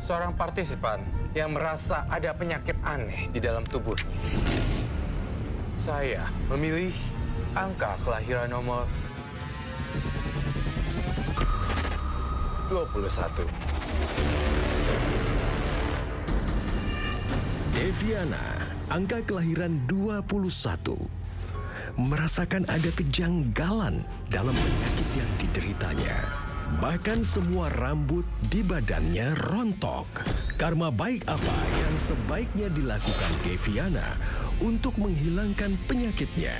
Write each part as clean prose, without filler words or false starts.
seorang partisipan yang merasa ada penyakit aneh di dalam tubuhnya. Saya memilih angka kelahiran nomor 21. Deviana, angka kelahiran 21, merasakan ada kejanggalan dalam penyakit yang dideritanya. Bahkan semua rambut di badannya rontok. Karma baik apa yang sebaiknya dilakukan Deviana untuk menghilangkan penyakitnya?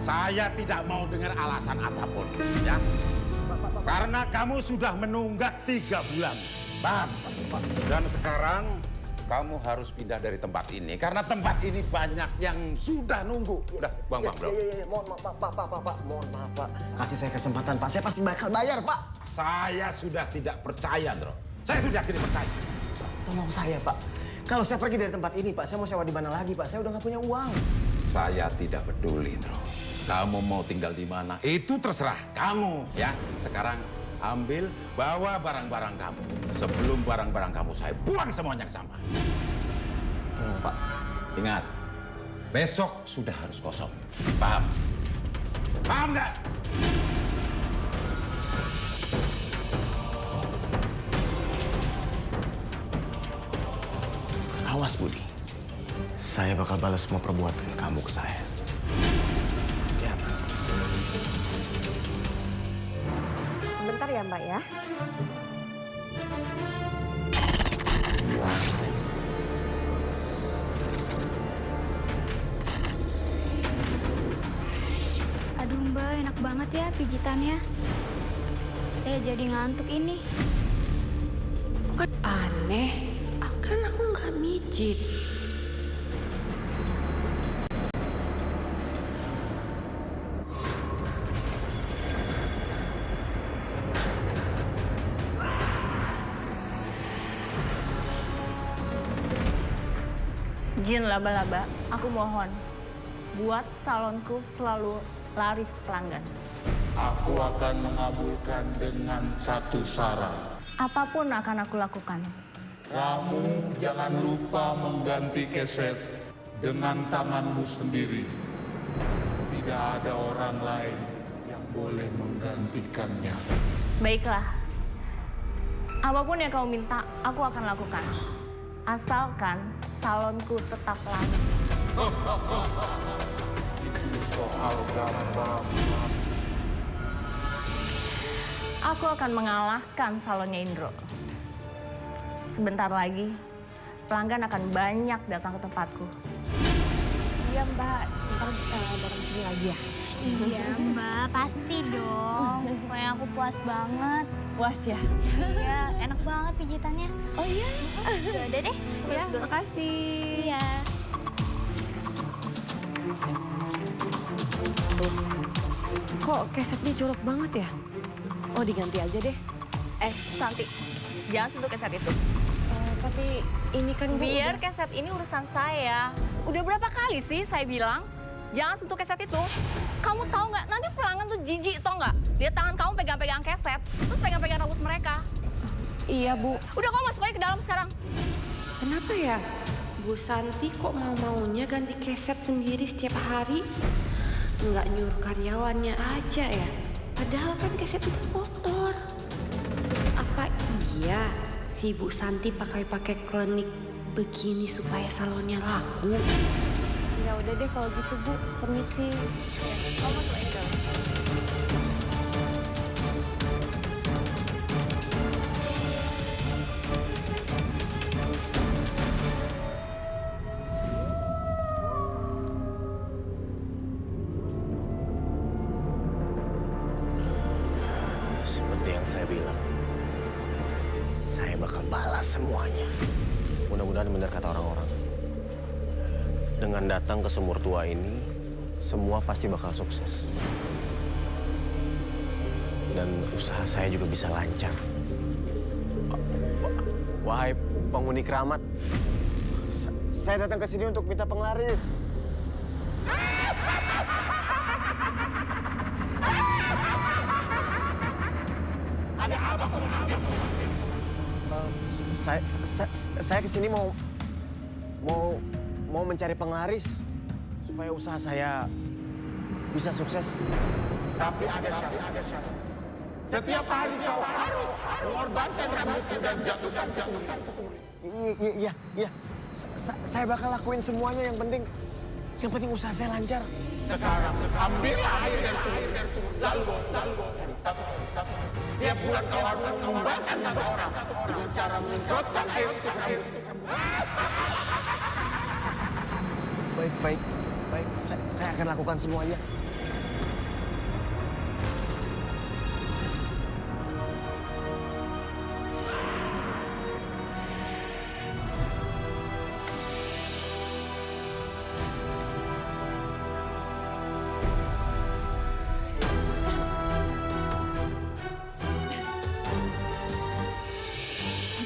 Saya tidak mau dengar alasan apapun, ya. Karena kamu sudah menunggak 3 bulan. Paham? Dan sekarang kamu harus pindah dari tempat ini. Karena tempat ini banyak yang sudah nunggu. Udah, bang, bro. Mohon maaf, Pak. Mohon maaf, Pak. Kasih saya kesempatan, Pak. Saya pasti bakal bayar, Pak. Saya sudah tidak percaya, Bro. Saya sudah tidak percaya. Tolong saya, Pak. Kalau saya pergi dari tempat ini, Pak, saya mau sewa di mana lagi, Pak? Saya udah nggak punya uang. Saya tidak peduli, Bro. Kamu mau tinggal di mana? Itu terserah kamu, ya. Sekarang ambil, bawa barang-barang kamu. Sebelum barang-barang kamu saya buang semuanya ke sampah. Tolong, Pak. Ingat, besok sudah harus kosong. Paham? Paham nggak? Awas, Budi. Saya bakal balas semua perbuatan kamu ke saya. Ya, Pak. Sebentar ya, Mbak ya. Aduh Mbak, enak banget ya pijitannya. Saya jadi ngantuk ini. Kok kan aneh? Kan aku nggak mijit. Jin laba-laba, aku mohon. Buat salonku selalu laris pelanggan. Aku akan mengabulkan dengan satu syarat. Apapun akan aku lakukan. Kamu jangan lupa mengganti keset dengan tanganmu sendiri. Tidak ada orang lain yang boleh menggantikannya. Baiklah. Apapun yang kau minta, aku akan lakukan. Asalkan salonku tetap laris. Itu soal gampang. Aku akan mengalahkan salonnya Indro. Sebentar lagi, pelanggan akan banyak datang ke tempatku. Iya Mbak, ntar datang sini lagi ya? Iya Mbak, pasti dong. Pokoknya aku puas banget. Puas ya? Iya, enak banget pijitannya. Oh iya? Ya udah deh. Ya, makasih. Iya. Kok kesetnya jorok banget ya? Oh diganti aja deh. Santi, jangan sentuh keset itu. Tapi ini kan Biar keset ini urusan saya. Udah berapa kali sih saya bilang, jangan sentuh keset itu. Kamu tahu nggak, nanti pelanggan tuh jijik, tau nggak? Lihat tangan kamu pegang-pegang keset, terus pegang-pegang rambut mereka. Iya Bu. Udah, kamu masuk aja ke dalam sekarang. Kenapa ya? Bu Santi kok mau-maunya ganti keset sendiri setiap hari? Nggak nyuruh karyawannya aja ya? Padahal kan keset itu kotor. Apa iya si Bu Santi pakai klinik begini supaya salonnya laku? Ya udah deh kalau gitu Bu, permisi. Kamu masuk aja ke dalam. Seperti yang saya bilang, saya bakal balas semuanya. Mudah-mudahan benar kata orang-orang. Dengan datang ke sumur tua ini, semua pasti bakal sukses. Dan usaha saya juga bisa lancar. Wahai penghuni keramat, saya datang ke sini untuk minta penglaris. Saya kesini mau mencari penglaris supaya usaha saya bisa sukses. Tapi ada syarat. Setiap hari kau harus mengorbankan rambutmu dan jatuhkan ke sumur. Iya. Saya bakal lakuin semuanya, yang penting usaha saya lancar. Sekarang ambillah air dari sumur. Lalu satu. Setiap bulan kau harus menyumbangkan satu orang dengan cara menyemprotkan air itu ke rambut. Baik. Saya akan lakukan semuanya.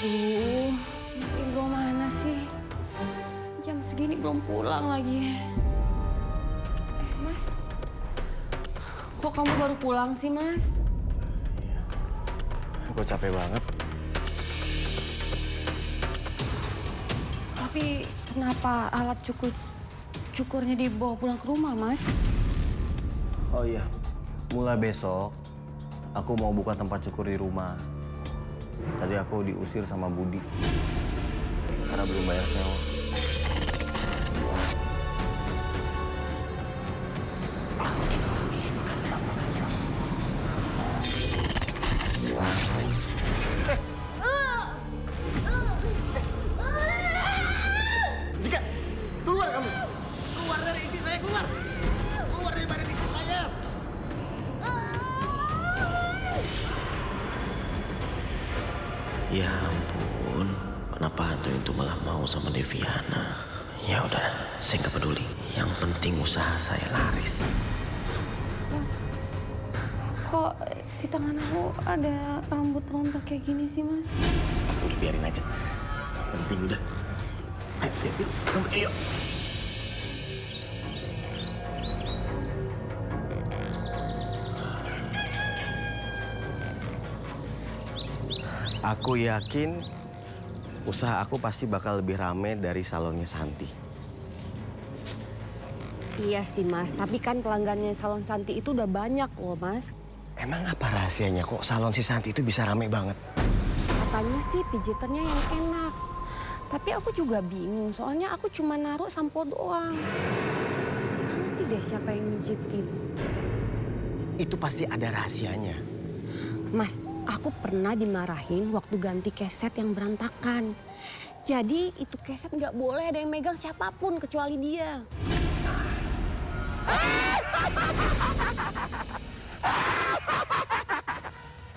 Aduh, Mas Indro mana sih? Jam segini belum pulang lagi. Mas, kok kamu baru pulang sih, Mas? Aku capek banget. Tapi kenapa alat cukurnya dibawa pulang ke rumah, Mas? Oh iya, mulai besok aku mau buka tempat cukur di rumah. Tadi aku diusir sama Budi karena belum bayar sewa. Jika keluar kamu, keluar dari isi saya, keluar dari badan isi saya. Ya ampun, kenapa hantu itu malah mau sama Deviana? Ya udah, saya nggak peduli. Yang penting usaha saya laris. Kok di tangan aku ada rambut rontok kayak gini sih, Mas? Udah biarin aja. Penting udah. Ayo. Aku yakin usaha aku pasti bakal lebih rame dari salonnya Santi. Iya sih, Mas. Tapi kan pelanggannya salon Santi itu udah banyak loh, Mas. Emang apa rahasianya kok salon si Santi itu bisa rame banget? Katanya sih pijitannya yang enak. Tapi aku juga bingung, soalnya aku cuma naruh sampo doang. Nggak ngerti deh siapa yang mijitin. Itu pasti ada rahasianya. Mas, aku pernah dimarahin waktu ganti keset yang berantakan. Jadi itu keset nggak boleh ada yang megang siapapun kecuali dia.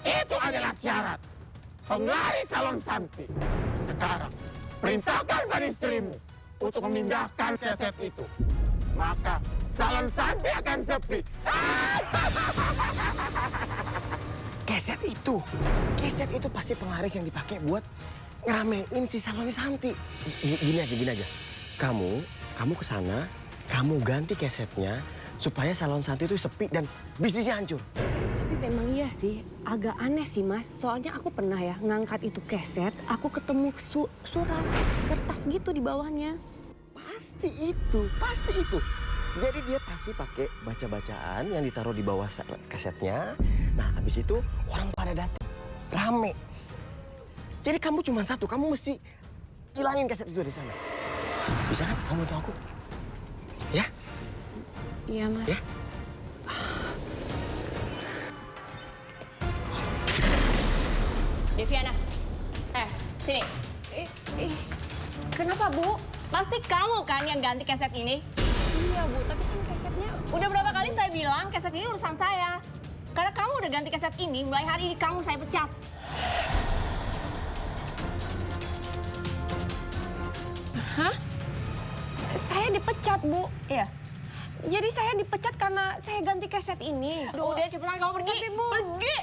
Itu adalah syarat penglaris salon Santi. Sekarang perintahkan pada istrimu untuk memindahkan keset itu. Maka salon Santi akan sepi. Keset itu pasti penglaris yang dipakai buat ngeramein si salonnya Santi. Gini aja. Kamu kesana, kamu ganti kesetnya supaya salon Santi itu sepi dan bisnisnya hancur. Tapi memang iya sih, agak aneh sih, Mas. Soalnya aku pernah ya ngangkat itu keset, aku ketemu surat kertas gitu di bawahnya. Pasti itu. Jadi dia pasti pakai baca-bacaan yang ditaruh di bawah kesetnya. Nah, habis itu orang pada datang, rame. Jadi kamu cuma satu, kamu mesti hilangin keset itu dari sana. Bisa kan? Kamu bantu aku? Ya? Iya, Mas. Ya? Deviana, sini. Kenapa, Bu? Pasti kamu kan yang ganti keset ini? Iya, Bu, tapi kan kesetnya... Udah berapa kali saya bilang keset ini urusan saya. Karena kamu udah ganti keset ini, mulai hari ini kamu saya pecat. Hah? Saya dipecat, Bu. Iya. Jadi saya dipecat karena saya ganti keset ini. Udah cepetan kamu pergi. Tapi, Bu. Pergi.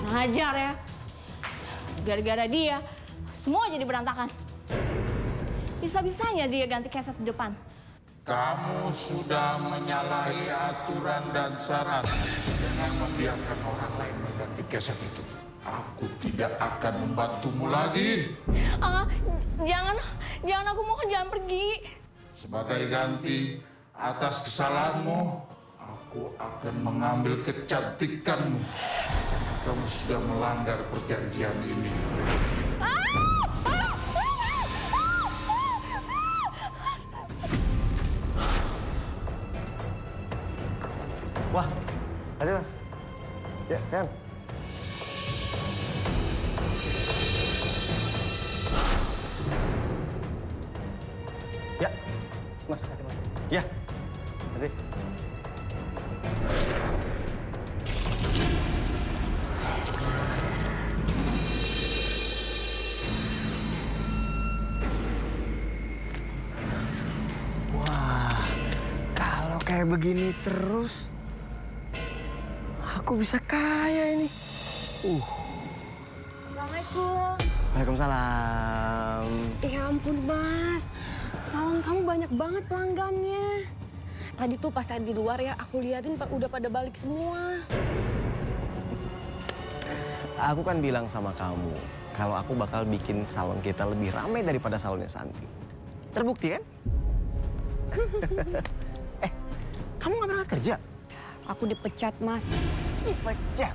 Ngajar ya. Gara-gara dia, semua jadi berantakan. Bisa-bisanya dia ganti keset di depan. Kamu sudah menyalahi aturan dan syarat dengan membiarkan orang lain mengganti keset itu. aku tidak akan membantumu lagi. Jangan, aku mohon jangan pergi. Sebagai ganti atas kesalahanmu, aku akan mengambil kecantikanmu. Karena kamu sudah melanggar perjanjian ini. Wah, ayo Mas. Ya, Sen. Ya, Mas, kasih Mas. Ya, kasih. Wah, kalau kayak begini terus, aku bisa kaya ini. Assalamualaikum. Waalaikumsalam. Ya ampun Mas, salon kamu banyak banget pelanggannya. Tadi tuh pas saya di luar ya, aku liatin udah pada balik semua. Aku kan bilang sama kamu, kalau aku bakal bikin salon kita lebih ramai daripada salonnya Santi. Terbukti kan? Kamu nggak berangkat kerja? Aku dipecat Mas. Dipecat?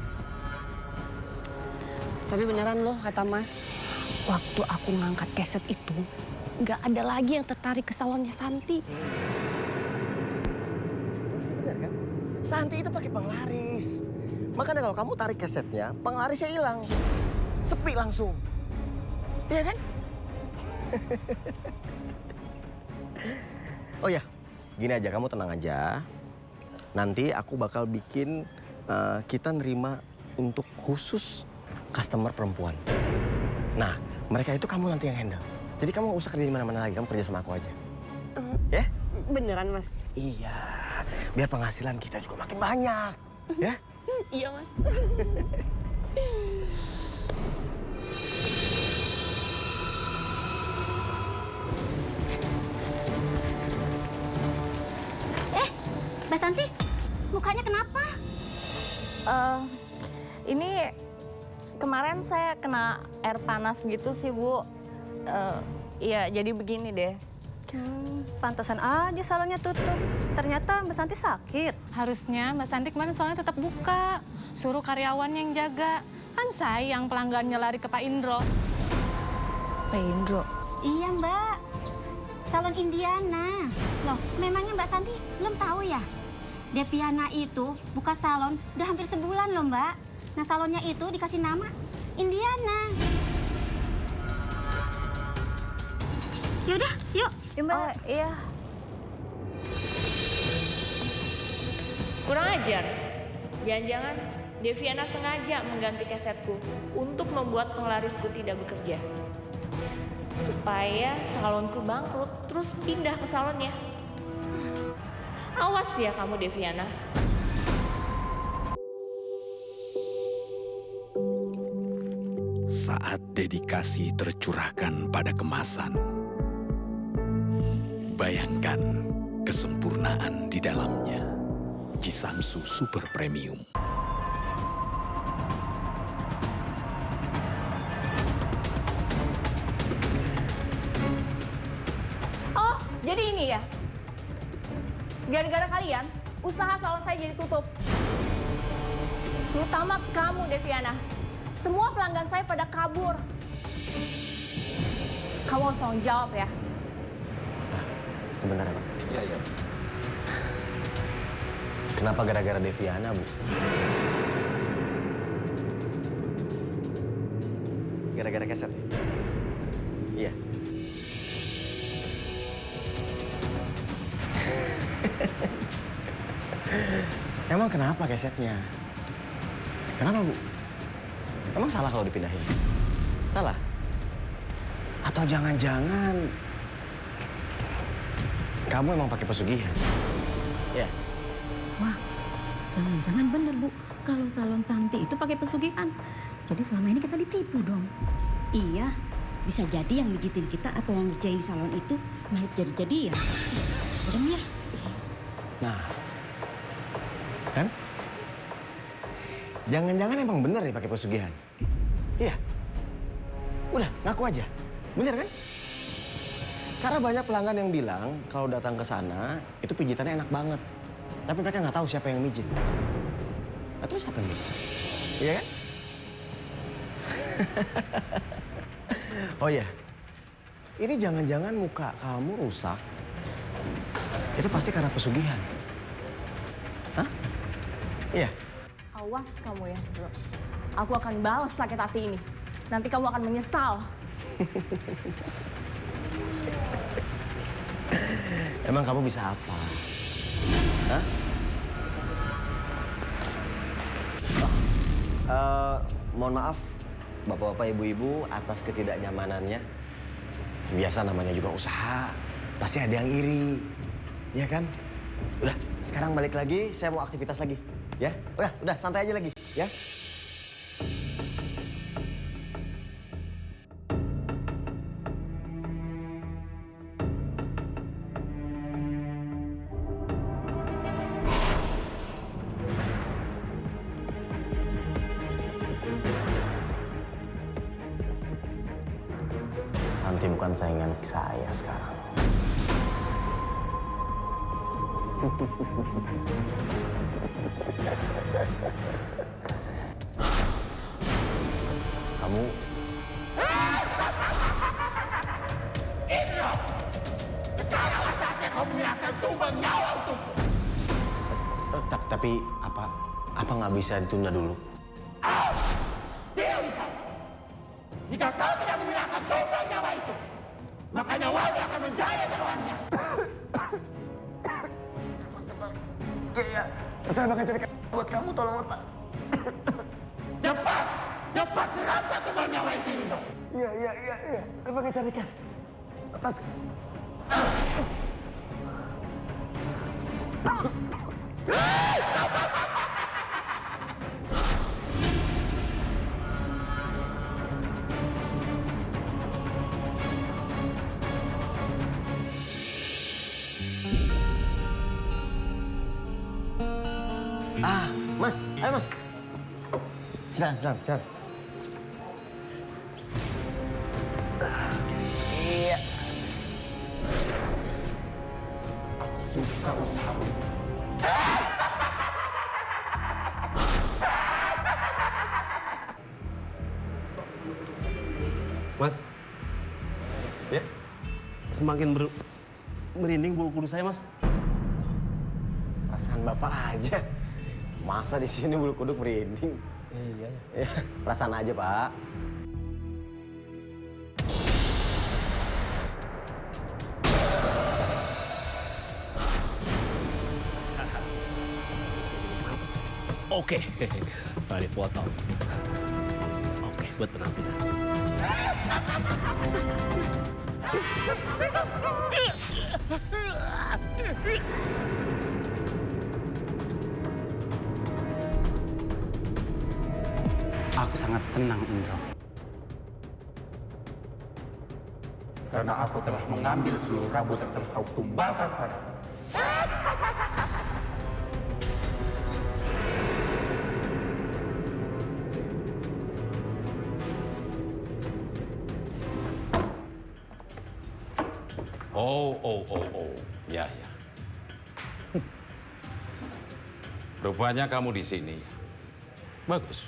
Tapi beneran loh kata Mas, waktu aku ngangkat keset itu, nggak ada lagi yang tertarik ke salonnya Santi. Bener kan? Santi itu pakai penglaris. Makanya kalau kamu tarik kesetnya, penglarisnya hilang. Sepi langsung. Iya kan? Oh ya, gini aja, kamu tenang aja. Nanti aku bakal bikin kita nerima untuk khusus customer perempuan. Nah, mereka itu kamu nanti yang handle. Jadi kamu gak usah kerja di mana-mana lagi, kamu kerja sama aku aja. Ya? Beneran Mas? Iya, biar penghasilan kita juga makin banyak. Ya? Iya Mas. Mbak Santi, mukanya kenapa? Ini kemarin saya kena air panas gitu sih, Bu. Iya, jadi begini deh. Pantasan aja salonnya tutup. Ternyata Mbak Santi sakit. Harusnya Mbak Santi kemarin soalnya tetap buka. Suruh karyawannya yang jaga. Kan sayang pelanggannya lari ke Pak Indro. Pak Indro? Iya Mbak, salon Indiana. Loh, memangnya Mbak Santi belum tahu ya? Deviana itu buka salon udah hampir sebulan loh Mbak. Nah salonnya itu dikasih nama Indiana. Yaudah, yuk. Ya Mbak. Oh, iya. Kurang ajar. Jangan-jangan Deviana sengaja mengganti kesetku untuk membuat penglarisku tidak bekerja. Supaya salonku bangkrut, terus pindah ke salonnya. Awas ya kamu, Deviana. Saat dedikasi tercurahkan pada kemasan, bayangkan kesempurnaan di dalamnya. Jisamsu Super Premium. Oh, jadi ini ya? Gara-gara kalian, usaha salon saya jadi tutup. Terutama kamu, Deviana. Semua pelanggan saya pada kabur. Kamu harus tanggung jawab ya. Sebentar ya, Pak. Iya. Kenapa gara-gara Deviana, Bu? Gara-gara keset ya? Iya. Emang kenapa kesetnya? Kenapa, Bu? Emang salah kalau dipindahin? Salah? Atau jangan-jangan kamu emang pakai pesugihan? Ya. Wah, jangan-jangan bener, Bu. Kalau salon Santi itu pakai pesugihan. Jadi selama ini kita ditipu dong. Iya, bisa jadi yang mijitin kita atau yang ngerjain di salon itu makhluk jadi-jadian. Serem ya? Nah, kan? Jangan-jangan emang bener nih pakai pesugihan. Iya. Udah, ngaku aja. Bener kan? Karena banyak pelanggan yang bilang kalau datang ke sana itu pijitannya enak banget. Tapi mereka nggak tahu siapa yang mijit. Nah, terus siapa yang mijit? Iya kan? Oh iya, ini jangan-jangan muka kamu rusak. Itu pasti karena pesugihan. Hah? Iya. Awas kamu ya, bro. Aku akan balas sakit hati ini. Nanti kamu akan menyesal. Emang kamu bisa apa? Hah? Mohon maaf, bapak-bapak, ibu-ibu, atas ketidaknyamanannya. Biasa namanya juga usaha, pasti ada yang iri, ya kan? Udah, sekarang balik lagi, saya mau aktivitas lagi, ya? Udah, santai aja lagi, ya? Santi bukan saingan saya sekarang. Kamu... Indro! Sekaranglah saatnya kau menyerahkan tumbang nyawa untukku. Tapi apa nggak bisa ditunda dulu? Tidak bisa. Jika kau tidak menyerahkan tumbang nyawa itu, maka nyawanya akan menjadi taruhannya. Iya, saya bakal carikan buat kamu, tolong lepas. Cepat serahkan tumbang nyawa itu, Indro. Iya, saya bakal carikan. Lepas. Mas, ayo Mas. Silakan. Iya. Aku suka usahamu. Mas. Ya. Semakin merinding bulu kuduk saya, Mas. Perasaan Bapak aja. Masa di sini bulu kuduk merinding? Iya. Ya, perasaan aja, Pak. Oke, tadi potong. Oke, buat penampilan. Aku sangat senang, Indro. Karena aku telah mengambil seluruh rambut yang telah kau tumbalkan padaku. Oh. Ya. Rupanya kamu di sini. Bagus.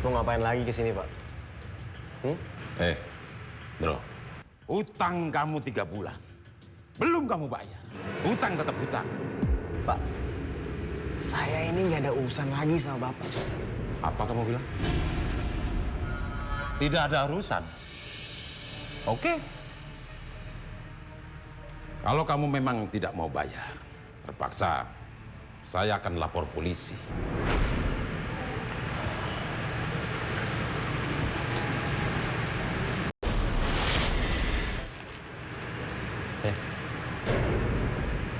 Mau ngapain lagi ke sini, Pak? Bro. Utang kamu 3 bulan. Belum kamu bayar. Hutang tetap hutang. Pak, saya ini nggak ada urusan lagi sama Bapak. Apa kamu bilang? Tidak ada urusan. Oke. Kalau kamu memang tidak mau bayar, terpaksa saya akan lapor polisi.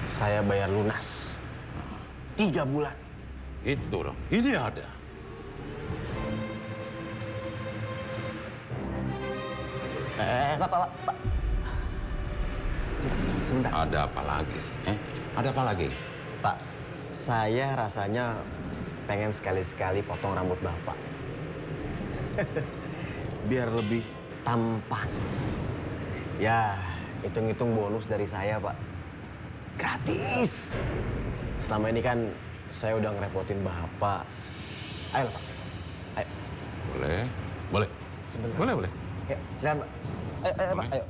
Saya bayar lunas. 3 bulan. Itu dong, ini ada. Pak. Sebentar. Ada apa lagi? Ada apa lagi? Pak, saya rasanya pengen sekali-sekali potong rambut Bapak. Biar lebih tampan. Ya, hitung-hitung bonus dari saya, Pak. Gratis. Selama ini kan saya udah ngerepotin Bapak. Ayo, Pak. Ayo. Boleh, boleh. Sebentar. Boleh. Ya, silakan, Pak. Ayo, Pak. Ayo.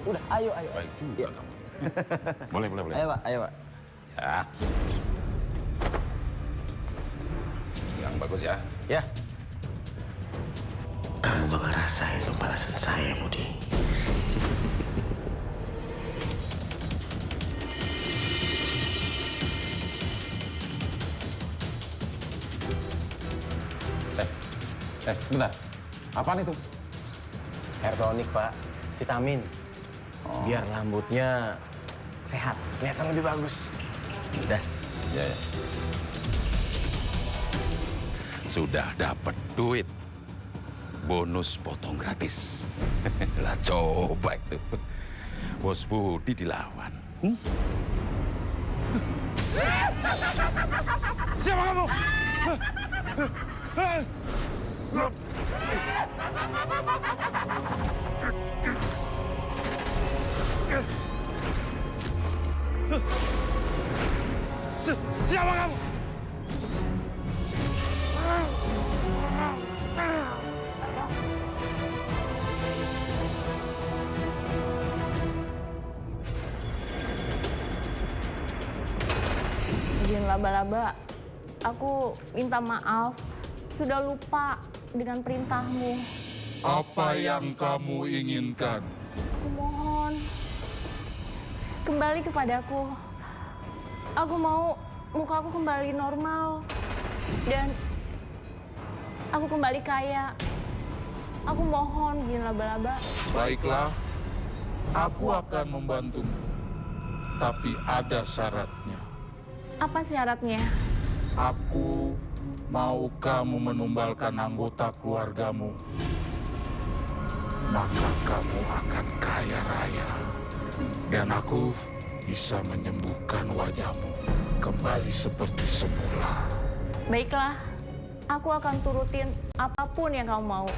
Udah, ayo. Baik juga kamu. Boleh. Ayo, Pak. Ya. Yang bagus ya. Ya. Kamu bakal rasain lo balasan saya, Budi. Bentar. Apaan itu? Hair tonic, Pak. Vitamin. Biar rambutnya sehat, kelihatan lebih bagus. Udah. Ya. Sudah dapat duit. Bonus potong gratis. Lah coba itu. Bos Budi dilawan. Siapa kamu? Siapa kamu? Jin Laba-Laba, aku minta maaf. Sudah lupa dengan perintahmu. Apa yang kamu inginkan? Aku mohon, kembali kepadaku. Aku mau mukaku kembali normal. Dan aku kembali kaya. Aku mohon, Jin Laba-Laba. Baiklah, aku akan membantumu. Tapi ada syaratnya. Apa syaratnya? Aku mau kamu menumbalkan anggota keluargamu. Maka kamu akan kaya raya. Dan aku bisa menyembuhkan wajahmu kembali seperti semula. Baiklah, aku akan turutin apapun yang kamu mau.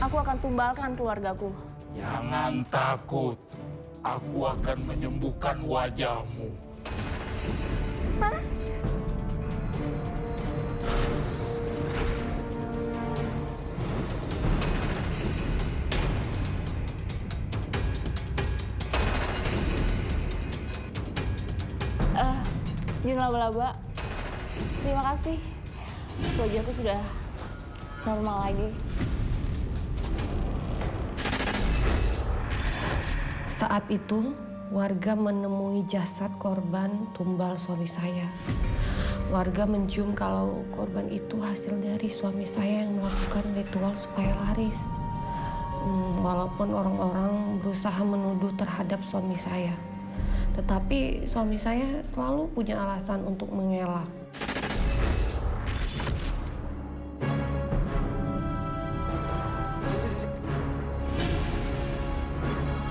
Aku akan tumbalkan keluargaku. Jangan takut, aku akan menyembuhkan wajahmu. Jin Laba-Laba, terima kasih. Wajahku sudah normal lagi. Saat itu, warga menemui jasad korban tumbal suami saya. Warga mencium kalau korban itu hasil dari suami saya yang melakukan ritual supaya laris. Walaupun orang-orang berusaha menuduh terhadap suami saya. Tetapi suami saya selalu punya alasan untuk mengelak.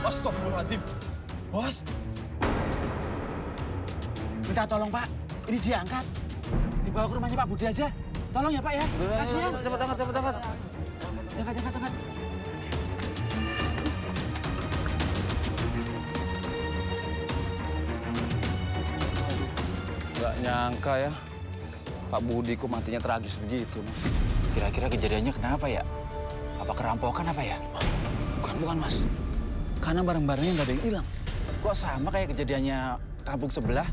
Astagfirullahaladzim. Bos. Minta tolong, Pak. Ini diangkat. Dibawa ke rumahnya Pak Budi aja. Tolong ya, Pak ya. Kasihan. Cepet angkat. Angkat. Gak nyangka ya, Pak Budi kok matinya tragis begitu, Mas. Kira-kira kejadiannya kenapa ya? Apa kerampokan apa ya? Bukan, Mas. Karena barang-barangnya nggak ada yang hilang. Kok sama kayak kejadiannya kampung sebelah?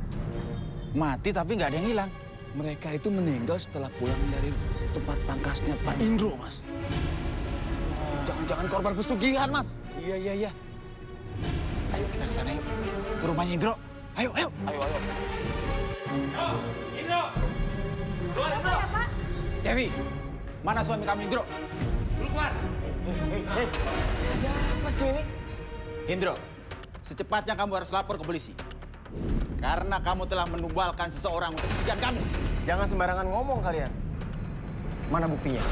Mati tapi nggak ada yang hilang. Mereka itu meninggal setelah pulang dari tempat pangkasnya Pak Indro, Mas. Jangan-jangan korban pesugihan, Mas. Iya. Ayo kita ke sana yuk. Ke rumahnya Indro. Ayo. Ayo. Indro! Keluar, Indro! Dewi, mana suami kamu Indro? Keluar! Hei. Ada apa sih ini? Indro, secepatnya kamu harus lapor ke polisi. Karena kamu telah menumbalkan seseorang untuk kesugihan kamu. Jangan sembarangan ngomong kalian. Mana buktinya?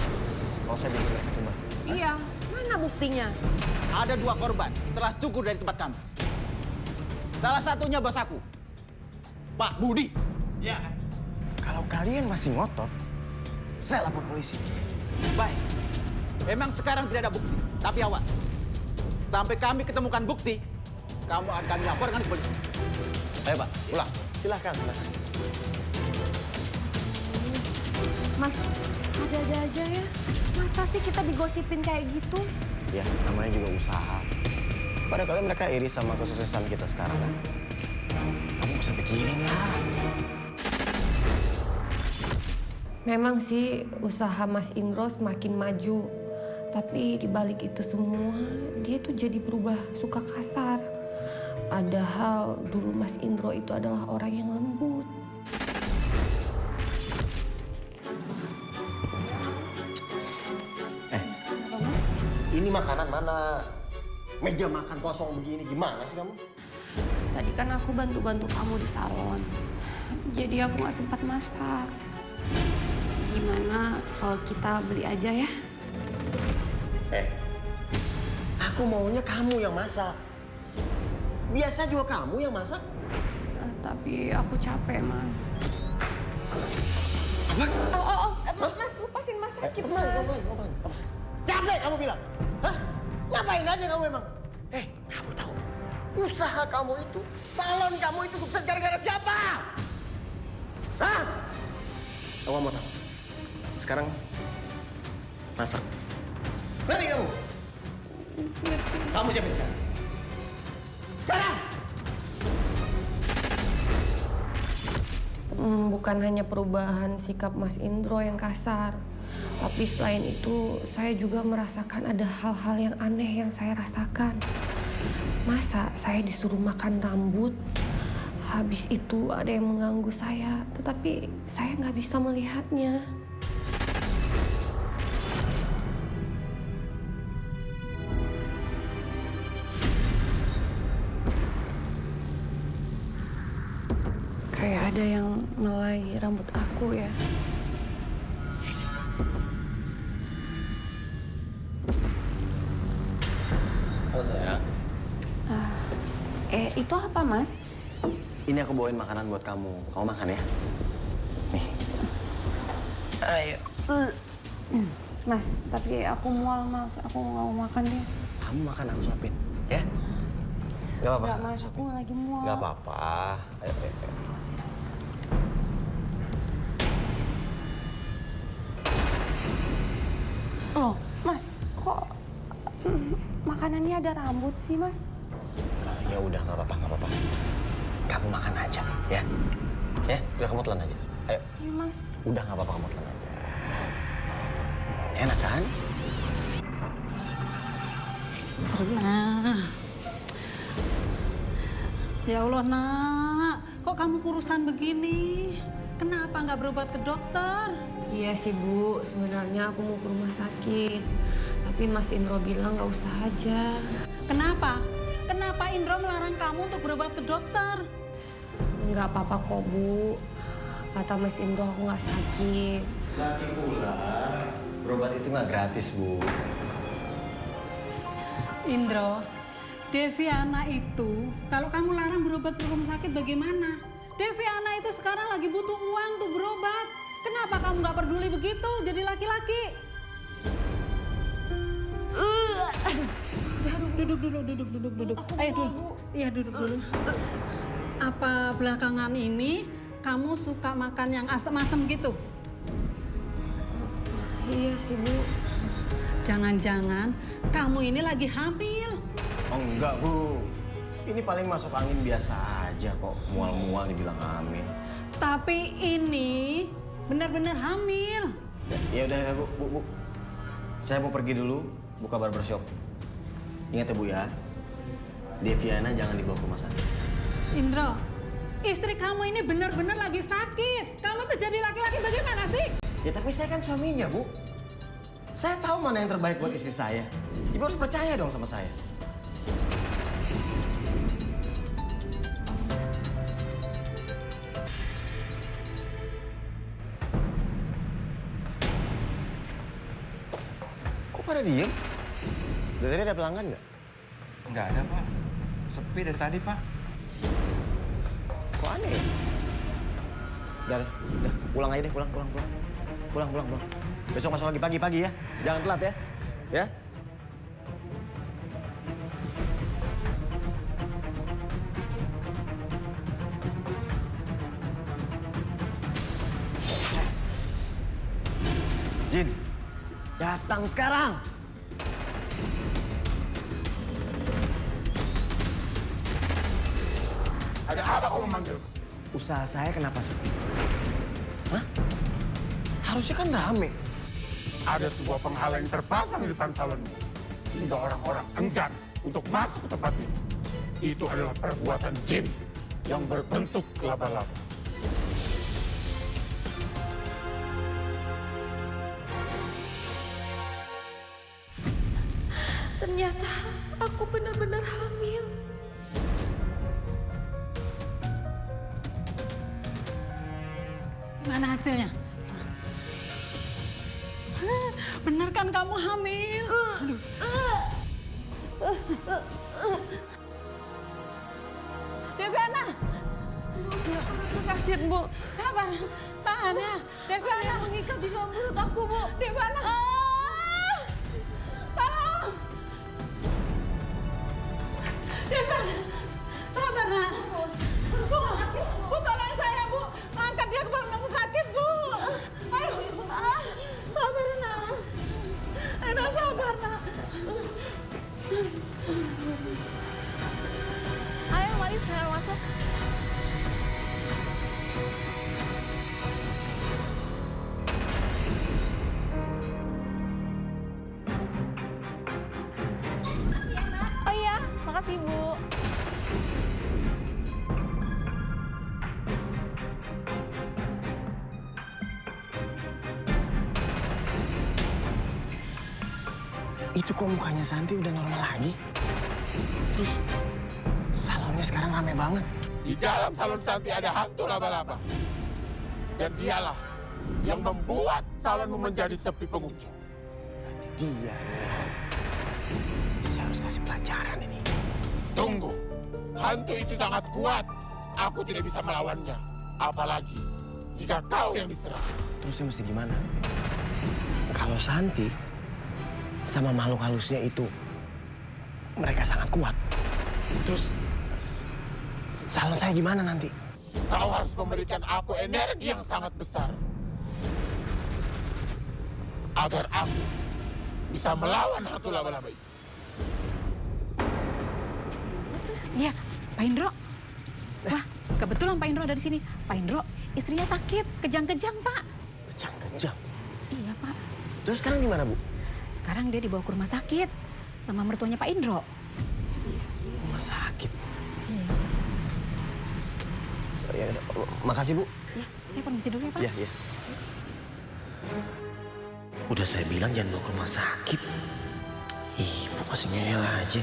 Kalau saya jadi coba. Iya, mana buktinya? Ada 2 korban setelah cukur dari tempat kamu. Salah satunya bos aku, Pak Budi. Ya. Kalau kalian masih ngotot, saya lapor polisi. Baik, Memang sekarang tidak ada bukti, tapi awas. Sampai kami ketemukan bukti, kamu akan kami laporkan ke polisi. Ayo Pak, pulang. Silahkan. Mas, ada-ada aja ya. Masa sih kita digosipin kayak gitu? Ya, namanya juga usaha. Padahal mereka iri sama kesuksesan kita sekarang kan. Kamu bisa pikirin lah. Memang sih usaha Mas Indro semakin maju. Tapi di balik itu semua, dia tuh jadi berubah suka kasar. Padahal dulu Mas Indro itu adalah orang yang lembut. Ini makanan mana? Meja makan kosong begini, gimana sih kamu? Tadi kan aku bantu-bantu kamu di salon. Jadi aku nggak sempat masak. Gimana kalau kita beli aja ya? Aku maunya kamu yang masak. Biasa juga kamu yang masak. Tapi aku capek, Mas. Mas, lepasin Mas sakit, Mas. Capek kamu bilang? Hah? Ngapain aja kamu emang? Kamu tahu, usaha kamu itu, salon kamu itu sukses gara-gara siapa? Hah? Kamu mau tahu? Sekarang masak. Ngerti kamu? Kamu siapin sekarang. Sekarang! Bukan hanya perubahan sikap Mas Indro yang kasar. Tapi selain itu, saya juga merasakan ada hal-hal yang aneh yang saya rasakan. Masa saya disuruh makan rambut, habis itu ada yang mengganggu saya, tetapi saya nggak bisa melihatnya. Kayak ada yang melai rambut aku ya. Halo sayang. Itu apa, Mas? Ini aku bawain makanan buat kamu. Kamu makan ya. Nih. Ayo. Mas, tapi aku mual, Mas. Aku nggak mau makan deh. Kamu makan, aku suapin. Ya? Gak apa-apa. Nggak, Mas. Aku lagi mual. Gak apa-apa. Ayo. Loh, Mas, kok makanannya ada rambut sih, Mas? Ya udah, nggak apa-apa. Kamu makan aja, ya? Ya, udah kamu telan aja. Ayo. Iya, Mas. Udah nggak apa-apa, kamu telan aja. Enak kan? Nah. Ya Allah, Nak. Kok kamu kurusan begini? Kenapa nggak berobat ke dokter? Iya sih, Bu. Sebenarnya aku mau ke rumah sakit. Tapi Mas Indro bilang nggak usah aja. Kenapa? Kenapa Indro melarang kamu untuk berobat ke dokter? Nggak apa-apa kok, Bu. Kata Mas Indro aku nggak sakit. Lagi pula, berobat itu nggak gratis, Bu. Indro, Deviana itu, kalau kamu larang berobat ke rumah sakit bagaimana? Deviana itu sekarang lagi butuh uang untuk berobat. Kenapa kamu nggak peduli begitu jadi laki-laki? Duduk. Ayo dulu. Iya, duduk dulu. Apa belakangan ini kamu suka makan yang asem-asem gitu? Iya sih, Bu. Jangan-jangan kamu ini lagi hamil. Oh enggak, Bu. Ini paling masuk angin biasa aja kok. Mual-mual dibilang hamil. Tapi ini benar-benar hamil. Ya udah, Bu. Saya mau pergi dulu buka barbershop. Ingat ya, Bu ya. Deviana jangan dibawa ke rumah sakit. Indro, istri kamu ini benar-benar lagi sakit. Kamu tuh jadi laki-laki bagaimana sih? Ya tapi saya kan suaminya, Bu. Saya tahu mana yang terbaik buat istri saya. Ibu harus percaya dong sama saya. Kok pada diem? Dari tadi ada pelanggan nggak? Nggak ada, Pak. Sepi dari tadi, Pak. Kok aneh ya? Udah, pulang aja deh, pulang. Besok masuk lagi pagi-pagi ya. Jangan telat ya. ya. Jin, datang sekarang. Ada apa kau memanggil? Usaha saya kenapa sepi? Hah? Harusnya kan rame. Ada sebuah penghalang yang terpasang di depan salonmu. Hingga orang-orang enggan untuk masuk ke tempat ini. Itu adalah perbuatan jin yang berbentuk laba-laba. Ternyata aku benar-benar hamil. Gimana hasilnya? Bener kan kamu hamil? Deviana! Sakit, Bu. Sabar, tahan ya. Deviana mengikat di dalam perut aku, Bu. Deviana! Tolong! Deviana! Sabar, nak. Bu, tolong saya, Bu. Angkat dia ke rumah sakit, Bu. Ayo. Sabar, nak. Enak, sabar, nak. Ayo, mari sekarang masuk. Oh iya, makasih Bu. Itu kok mukanya Santi udah normal lagi? Terus salonnya sekarang rame banget. Di dalam salon Santi ada hantu laba-laba. Dan dialah yang membuat salonmu menjadi sepi pengunjung. Berarti dia nih. Saya harus kasih pelajaran ini. Tunggu, hantu itu sangat kuat. Aku tidak bisa melawannya. Apalagi jika kau yang diserang. Terus saya mesti gimana? Kalau Santi sama makhluk halusnya itu, mereka sangat kuat. Terus salon saya gimana nanti? Kau harus memberikan aku energi yang sangat besar. Agar aku bisa melawan hantu laba-laba itu. Iya, Pak Indro. Wah, kebetulan Pak Indro ada di sini. Pak Indro, istrinya sakit, kejang-kejang, Pak. Kejang-kejang? Iya, Pak. Terus sekarang gimana, Bu? Sekarang dia dibawa ke rumah sakit sama mertuanya Pak Indro. Rumah sakit? Ya, makasih, Bu. Ya, saya permisi dulu ya, Pak. Iya, iya. Udah saya bilang jangan bawa ke rumah sakit. Ibu masih ngeyel aja.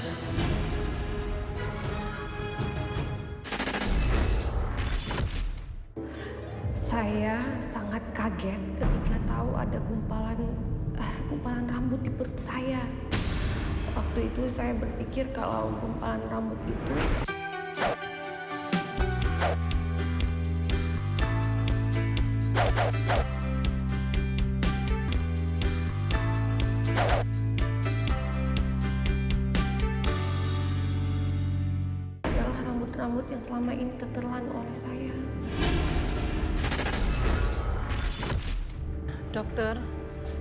Saya sangat kaget ketika tahu ada gumpalan rambut di perut saya. Waktu itu saya berpikir kalau gumpalan rambut itu adalah rambut-rambut yang selama ini tertelan oleh saya. Dokter,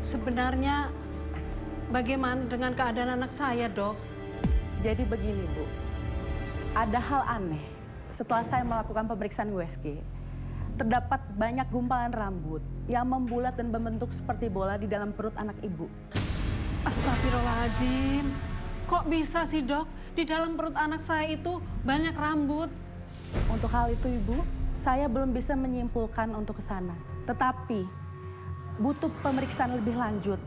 sebenarnya bagaimana dengan keadaan anak saya, Dok? Jadi begini, Bu. Ada hal aneh. Setelah saya melakukan pemeriksaan USG, terdapat banyak gumpalan rambut yang membulat dan membentuk seperti bola di dalam perut anak Ibu. Astagfirullahaladzim. Kok bisa sih, Dok? Di dalam perut anak saya itu banyak rambut. Untuk hal itu, Ibu, saya belum bisa menyimpulkan untuk ke sana. Tetapi butuh pemeriksaan lebih lanjut.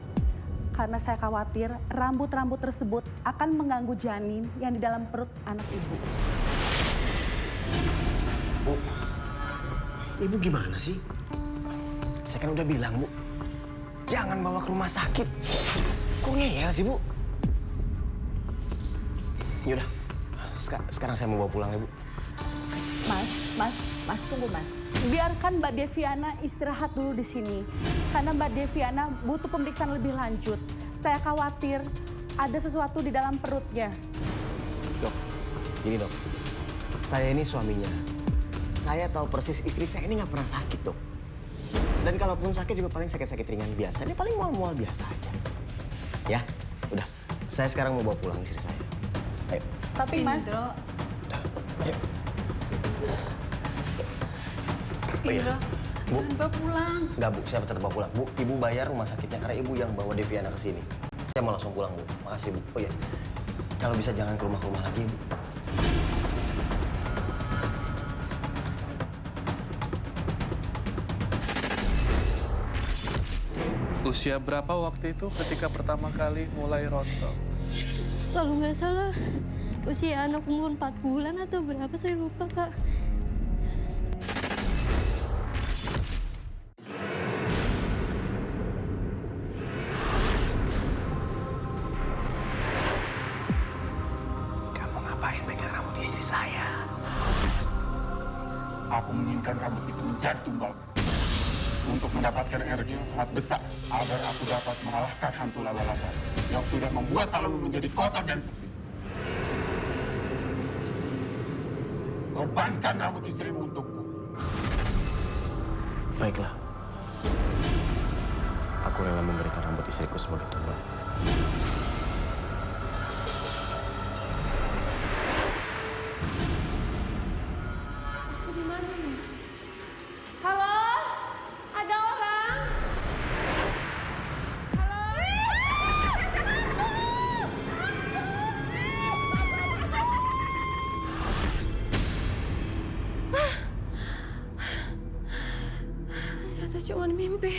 Karena saya khawatir rambut-rambut tersebut akan mengganggu janin yang di dalam perut anak Ibu. Bu, Ibu gimana sih? Saya kan udah bilang, Bu, jangan bawa ke rumah sakit. Kok ngeyel sih, Bu? Yaudah, sekarang saya mau bawa pulang ya, Bu. Mas, tunggu, Mas. Biarkan Mbak Deviana istirahat dulu di sini. Karena Mbak Deviana butuh pemeriksaan lebih lanjut. Saya khawatir ada sesuatu di dalam perutnya. Dok, gini dok. Saya ini suaminya. Saya tahu persis istri saya ini nggak pernah sakit, dok. Dan kalaupun sakit juga paling sakit-sakit ringan biasa. Ini paling mual-mual biasa aja. Ya, udah. Saya sekarang mau bawa pulang istri saya. Ayo. Tapi Mas... Ayo. Oh, iya. Bu, jangan bawa pulang. Enggak, Bu. Saya tetap bawa pulang. Bu, Ibu bayar rumah sakitnya karena Ibu yang bawa Deviana ke sini. Saya mau langsung pulang, Bu. Makasih, Bu. Oh iya. Kalau bisa jangan ke rumah lagi, Bu. Usia berapa waktu itu ketika pertama kali mulai rontok? Kalau nggak salah, usia anak umur 4 bulan atau berapa, saya lupa, Pak. Kamu ngapain pegang rambut istri saya? Aku menginginkan rambut itu menjadi tumbal untuk mendapatkan energi yang sangat besar agar aku dapat mengalahkan hantu laba-laba yang sudah membuat salonmu menjadi kotor dan sepi. Korbankan rambut istrimu untukku. Baiklah. Aku rela memberikan rambut istriku sebagai tumbal. Di mana nih? Halo? Ada orang? Halo? Ternyata cuma mimpi.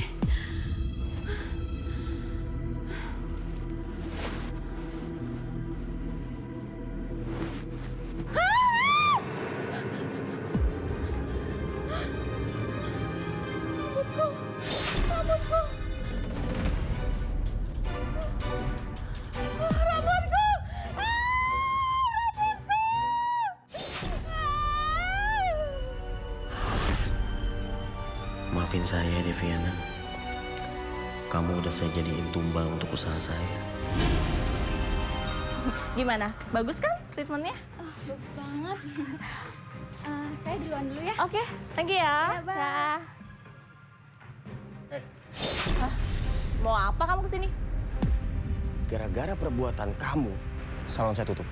Maafin saya, Deviana. Kamu udah saya jadiin tumbal untuk usaha saya. Gimana? Bagus kan treatmentnya? Oh, bagus banget. Saya duluan dulu ya. Oke, thank you ya. Ya, bye. Ya. Mau apa kamu kesini? Gara-gara perbuatan kamu, salon saya tutup.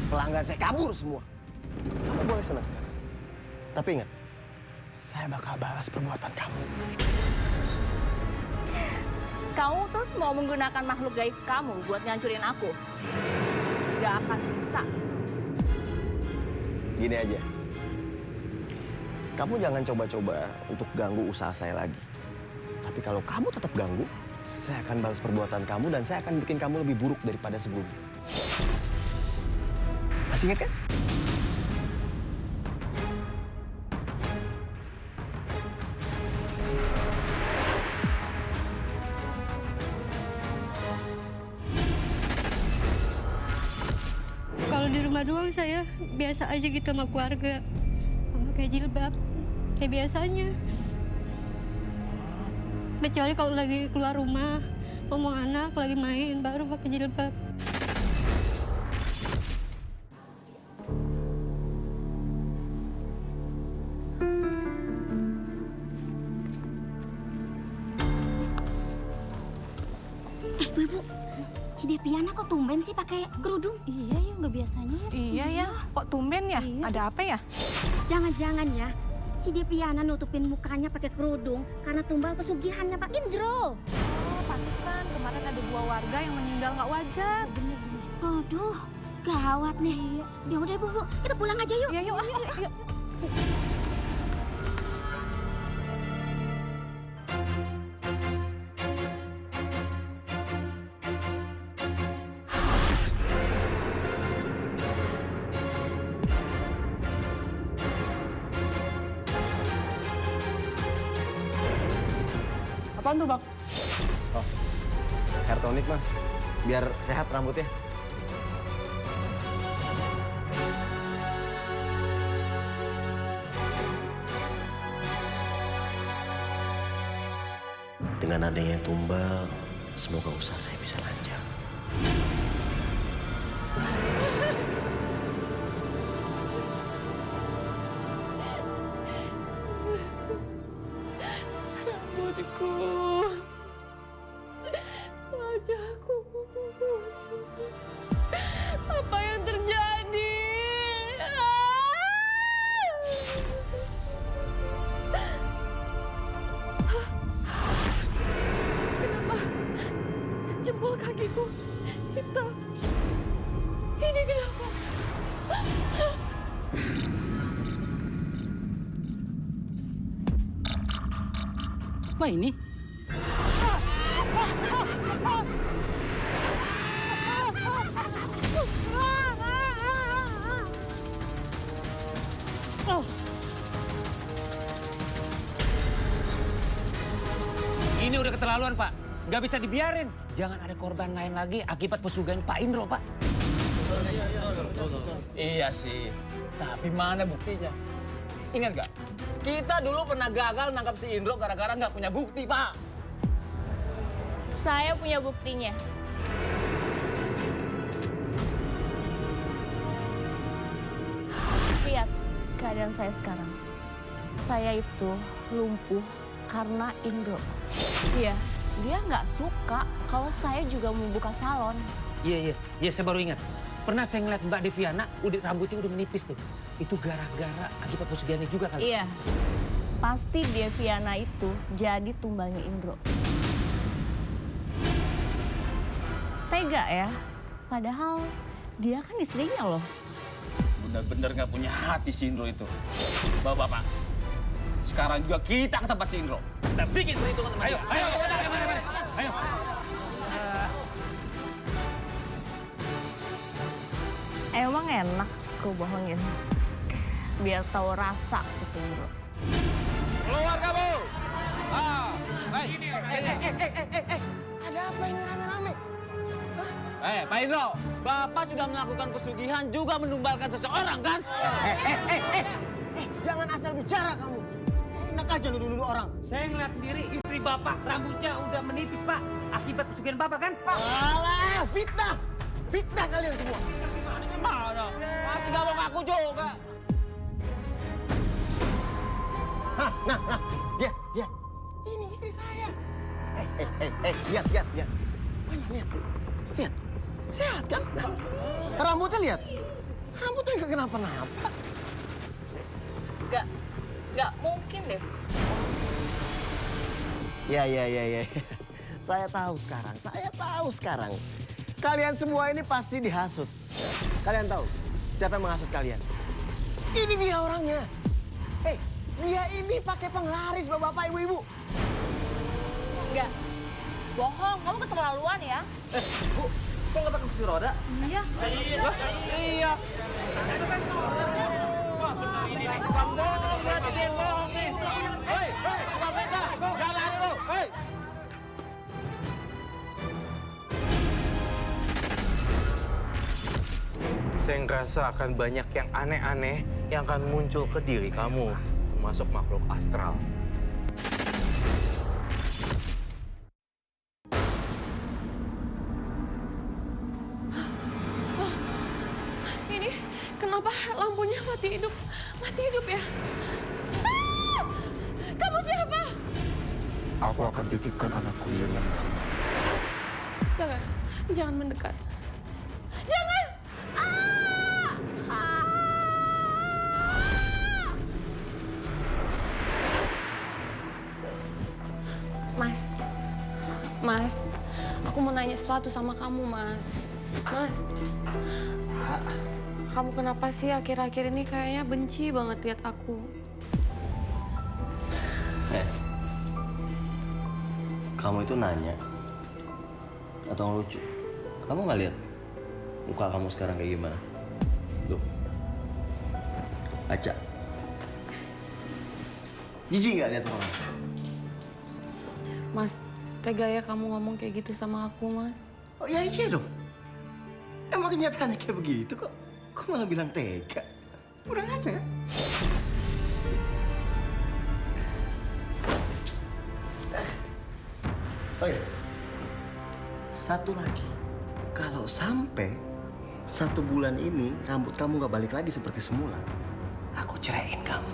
Pelanggan saya kabur semua. Kamu boleh senang sekarang. Tapi ingat, saya bakal balas perbuatan kamu. Kamu terus mau menggunakan makhluk gaib kamu buat ngancurin aku? Gak akan bisa. Gini aja. Kamu jangan coba-coba untuk ganggu usaha saya lagi. Tapi kalau kamu tetap ganggu, saya akan balas perbuatan kamu dan saya akan bikin kamu lebih buruk daripada sebelumnya. Masih ingat kan? Kalau di rumah doang saya biasa aja gitu sama keluarga. Pakai jilbab, kayak biasanya. Kecuali kalau lagi keluar rumah, ngomong anak, lagi main, baru pakai jilbab. Bu, si Deviana kok tumben sih pakai kerudung? Iya ya, nggak biasanya ya. Iya ya, kok tumben ya? Ada apa ya? Jangan-jangan ya, si Deviana nutupin mukanya pakai kerudung karena tumbal pesugihannya Pak Indro. Oh, pantesan kemarin ada 2 warga yang meninggal nggak wajar. Aduh, gawat nih. Ya udah Bu, kita pulang aja yuk. Iya yuk, yuk. Apaan tuh, Bang? Oh, hair tonic, Mas. Biar sehat rambutnya. Dengan adanya tumbal, Semoga usaha saya bisa lancar. Rambutku, wajahku, apa yang terjadi? Kenapa jempol kakiku hitam? Ini kenapa? Apa ini? Ini udah keterlaluan, Pak. Nggak bisa dibiarin. Jangan ada korban lain lagi akibat pesugihan Pak Indro, Pak. Iya sih, tapi mana buktinya? Ingat gak? Kita dulu pernah gagal nangkap si Indro gara-gara nggak punya bukti, Pak. Saya punya buktinya. Lihat keadaan saya sekarang. Saya itu lumpuh karena Indro. Iya, dia nggak suka kalau saya juga membuka salon. Iya, saya baru ingat. Pernah saya ngeliat Mbak Deviana, rambutnya udah menipis tuh. Itu gara-gara akibat pesugihannya juga kali. Iya, pasti Deviana itu jadi tumbalnya Indro. Tega ya, padahal dia kan istrinya loh. Bener-bener nggak punya hati si Indro itu. Bapak-bapak, sekarang juga kita ke tempat si Indro. Kita bikin perhitungan sama dia. Ayo. Emang enak gue bohongin. Biar tahu rasa si Indro. Keluar kamu! Ada apa ini rame-rame? Pak Indro, Bapak sudah melakukan pesugihan juga menumbalkan seseorang kan? Jangan asal bicara kamu. Enak aja nuduh-nuduh orang. Saya ngeliat sendiri istri Bapak rambutnya udah menipis, Pak. Akibat pesugihan Bapak kan, Pak? Alah, fitnah! Fitnah kalian semua. Mana? Masih gak mau ngaku juga. Nah, lihat. Ini istri saya. Lihat. Mana lihat. Sehat kan? Rambutnya lihat. Rambutnya nggak kenapa-napa. Nggak mungkin deh. Ya. Saya tahu sekarang. Kalian semua ini pasti dihasut. Kalian tahu siapa yang menghasut kalian? Ini dia orangnya. Dia ini pakai penglaris bapak-bapak, ibu-ibu. Enggak. Bohong, kamu keterlaluan ya. Bu, kok nggak pakai kursi roda? Iya. Iya. Bang bohong, berarti dia bohongin. Hei, tukang peta, jangan lari lu. Hei. Saya ngerasa akan banyak yang aneh-aneh yang akan muncul ke diri kamu, termasuk makhluk astral. Ini kenapa lampunya mati hidup ya? Kamu siapa? Aku akan titipkan anakku Lena. Jangan mendekat. Jangan! Mas, aku mau nanya sesuatu sama kamu, Mas. Kamu kenapa sih akhir-akhir ini kayaknya benci banget lihat aku? Kamu itu nanya atau ngelucu? Kamu nggak lihat muka kamu sekarang kayak gimana? Tuh, Aca. Jijik nggak lihat kamu? Mas, tega ya kamu ngomong kayak gitu sama aku, Mas? Oh iya dong. Emang kenyataannya kayak begitu kok. Kok malah bilang tega? Udah aja kan? Oh iya. Satu lagi, kalau sampai 1 bulan ini rambut kamu nggak balik lagi seperti semula, aku ceraiin kamu.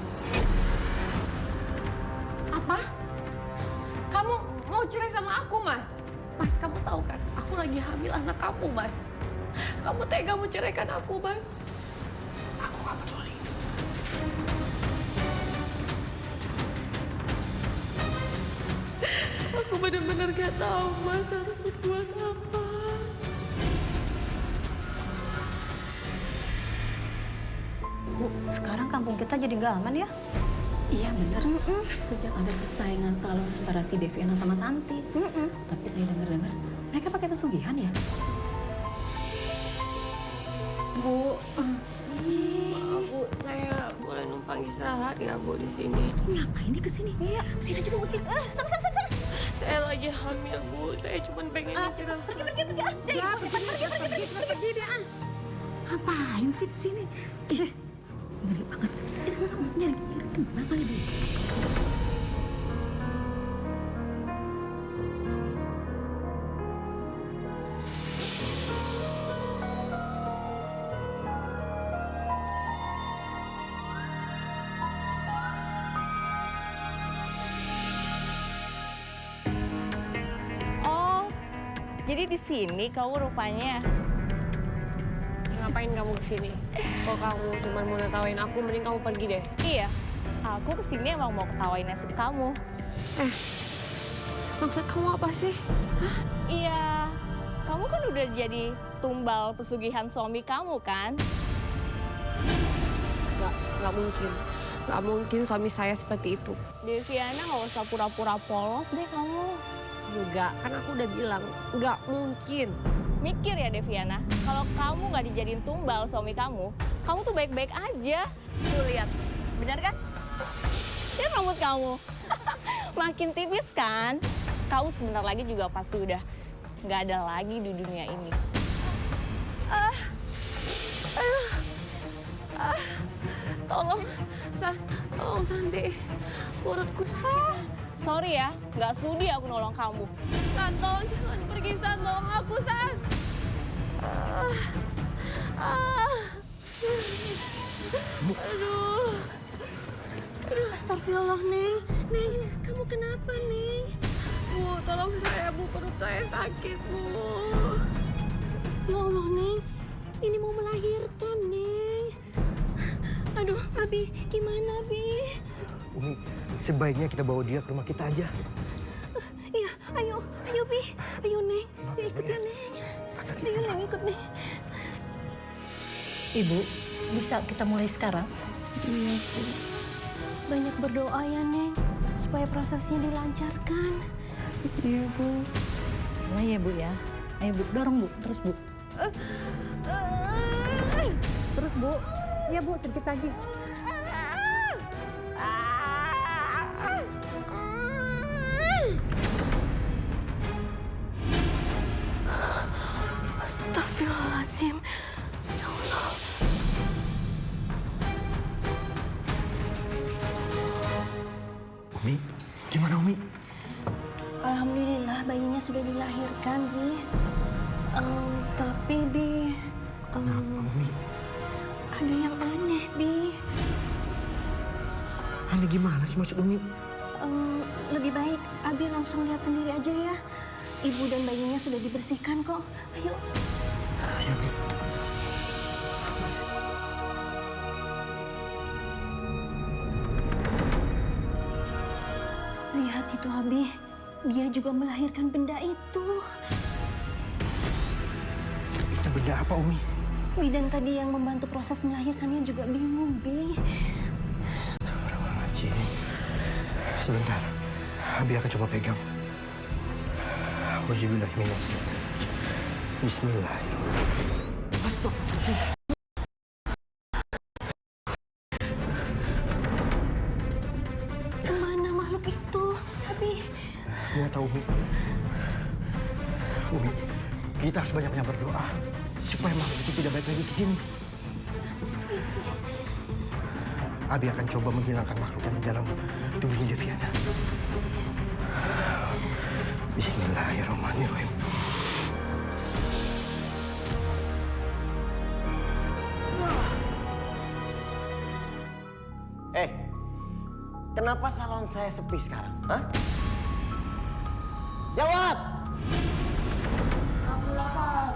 Apa? Kamu mau cerai sama aku, Mas? Mas, kamu tahu kan, aku lagi hamil anak kamu, Mas. Kamu tega mau ceraikan aku, Mas? Aku nggak peduli. Aku benar-benar gak tahu, Mas, harus berbuat apa. Bu, sekarang kampung kita jadi nggak aman ya? Iya bener. Sejak ada persaingan salon antara si Deviana sama Santi. Tapi saya dengar-dengar mereka pakai pesugihan ya. Bu, maaf, Bu, saya boleh numpang istirahat ya, Bu, di sini. Ngapain dia kesini? Iya, sini aja Bu, sini. Sama. Saya lagi hamil, Bu. Saya cuma pengen istirahat. Pergi deh. Ngapain sih di sini? Ngeri banget. Itu kamu nyari kemana kali dia? Oh, jadi di sini kamu rupanya. Ngapain kamu kesini? Kok kamu cuma mau netawain aku, mending kamu pergi deh. Iya, aku kesini emang mau ketawain nasib kamu. Maksud kamu apa sih? Hah? Iya, kamu kan udah jadi tumbal pesugihan suami kamu kan? Nggak mungkin. Nggak mungkin suami saya seperti itu. Deviana, nggak usah pura-pura polos deh kamu. Juga, kan aku udah bilang, nggak mungkin. Mikir ya Deviana, kalau kamu nggak dijadiin tumbal suami kamu tuh baik-baik aja. Tuh lihat, benar kan? Lihat rambut kamu, makin tipis kan? Kamu sebentar lagi juga pasti udah nggak ada lagi di dunia ini. Tolong Santi, perutku sakit. Sorry ya, nggak sudi aku nolong kamu. San, tolong jangan pergi, San. Tolong aku, San. Aduh. Astagfirullah, Neng. Neng, kamu kenapa, Neng? Bu, tolong saya, Bu. Perut saya sakit, Bu. Ya Allah, Neng. Ini mau melahirkan, Neng. Aduh, Abi, gimana, Abi? Umi, sebaiknya kita bawa dia ke rumah kita aja. Iya, ayo, Bi. Ayo, Neng. Ikut ya, Neng. Ayo, Neng, ikut, Neng. Ibu, bisa kita mulai sekarang? Iya, Bu. Banyak berdoa ya, Neng, supaya prosesnya dilancarkan. Iya, Bu. Nah, ya, Bu ya. Ayo, Bu, dorong, Bu. Terus, Bu. Terus, Bu. Ya, Bu, sedikit lagi. Astagfirullahaladzim. Ya Allah. Umi, gimana Umi? Alhamdulillah bayinya sudah dilahirkan, Bi. Tapi, Bi, Umi? ada yang aneh, Bi. Aneh gimana sih maksud Umi? Lebih baik Abi langsung lihat sendiri aja ya. Ibu dan bayinya sudah dibersihkan kok. Ayo. Ayo, Umi. Lihat itu, Abi. Dia juga melahirkan benda itu. Itu benda apa, Umi? Bi dan tadi yang membantu proses melahirkannya juga bingung, Bi. Astagfirullahaladzim. Sebentar. Abi akan coba pegang. Auzubillahiminasyaitonirrajim. Bismillahirrahmanirrahim. Astagfirullah. Kemana makhluk itu, Abi? Nggak tahu, Umi. Umi, kita harus banyak-banyak berdoa supaya makhluk itu tidak balik lagi ke sini. Abi akan coba menghilangkan makhluk yang di dalam tubuhnya Deviana. Bismillahirrahmanirrahim. Kenapa salon saya sepi sekarang? Hah? Jawab! Aku lapar.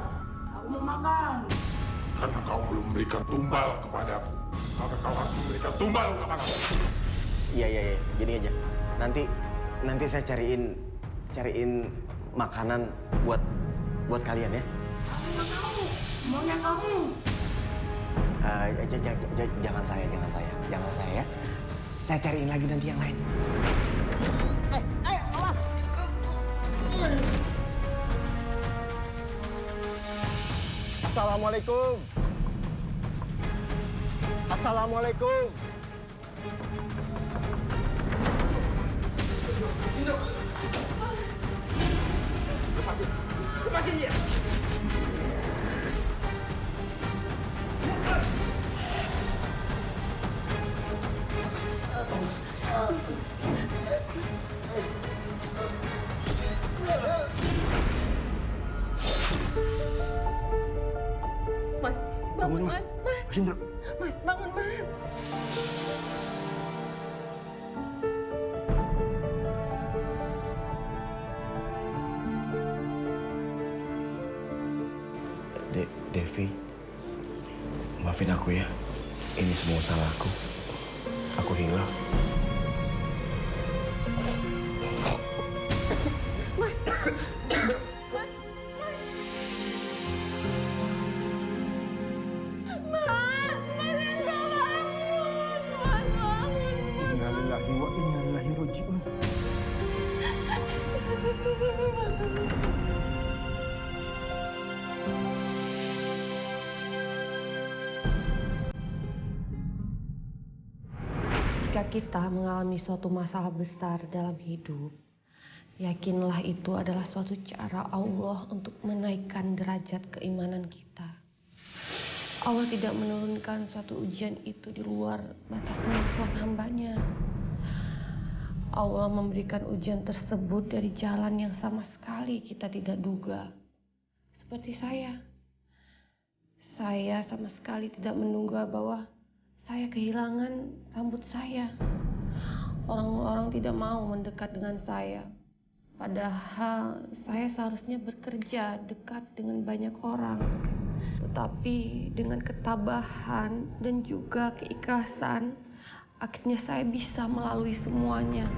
Aku mau makan. Karena kau belum memberikan tumbal kepadaku, maka kau harus memberikan tumbal untuk aku. Iya. Gini aja. Nanti saya cariin makanan buat kalian ya. Maunya kamu. Jangan saya ya. Saya cariin lagi nanti yang lain. Awas. Assalamualaikum. Assalamualaikum. Lepasin dia. Mas, bangun mas. Mas Indro. Mas, bangun mas. Devi, maafin aku ya. Ini semua salahku. Aku hilaf. Mas. Innalillahi wa inna ilaihi raji'un. Jika kita mengalami suatu masalah besar dalam hidup, yakinlah itu adalah suatu cara Allah untuk menaikkan derajat keimanan kita. Allah tidak menurunkan suatu ujian itu di luar batas kemampuan hambanya. Allah memberikan ujian tersebut dari jalan yang sama sekali kita tidak duga. Seperti saya. Saya sama sekali tidak menduga bahwa saya kehilangan rambut saya. Orang-orang tidak mau mendekat dengan saya. Padahal saya seharusnya bekerja dekat dengan banyak orang. Tetapi dengan ketabahan dan juga keikhlasan, akhirnya saya bisa melalui semuanya.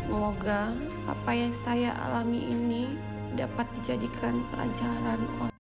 Semoga apa yang saya alami ini dapat dijadikan pelajaran